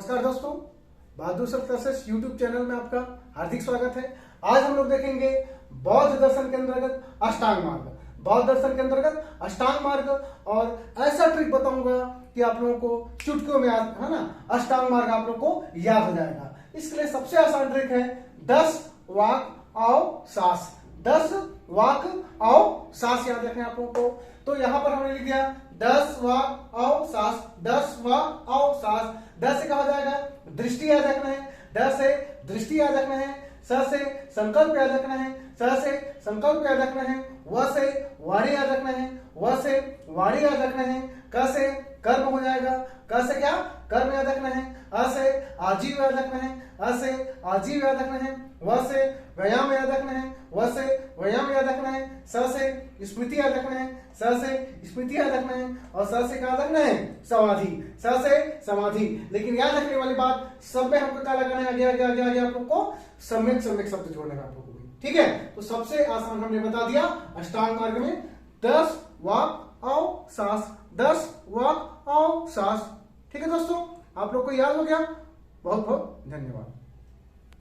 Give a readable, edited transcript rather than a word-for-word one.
नमस्कार दोस्तों, बहादुर sir classes YouTube channel में आपका हार्दिक स्वागत है। आज हम लोग देखेंगे बौद्ध दर्शन के अंतर्गत अष्टांग मार्ग। बौद्ध दर्शन के अंतर्गत अष्टांग मार्ग और ऐसा ट्रिक बताऊंगा कि आप लोगों को चुटकियों में याद है ना, अष्टांग मार्ग आप लोगों को याद हो जाएगा। इसके लिए सबसे आसान ट्रिक है 10 वाक आओ सास। 10 वाक आओ सास याद रखें आप लोगों को। तो यहां पर हमने लिख दिया 10 वाक आओ सास। 10 वाक आओ सास। 10 से कहा जाएगा दृष्टि याद रखना है। 10 से दृष्टि याद रखना है। स से संकल्प याद रखना है। स से संकल्प याद रखना है। व से वाणी याद रखना है। व से वाणी याद रखना है। क से कर्म हो जाएगा। क से क्या कर्म याद रखना है। अ से आजीव याद रखना है। अ से आजीव याद रखना है। व से व्यायाम याद रखना है। व से व्यायाम याद रखना है। स से स्मृति याद रखना है। स से स्मृति याद रखना है। और स से क्या रखना है समाधि। स से समाधि। लेकिन याद रखने वाली बात, सब में हमको क्या लगाना है, आगे आगे आगे आगे आप लोग को सम्यक सम्यक शब्द जोड़ने का आप लोगों को। ठीक है, तो सबसे आसान हमने बता दिया अष्टांग मार्ग में 10 वाक आओ सास। 10 वाक आओ सास। ठीक है दोस्तों, आप लोग को याद हो गया। बहुत बहुत धन्यवाद।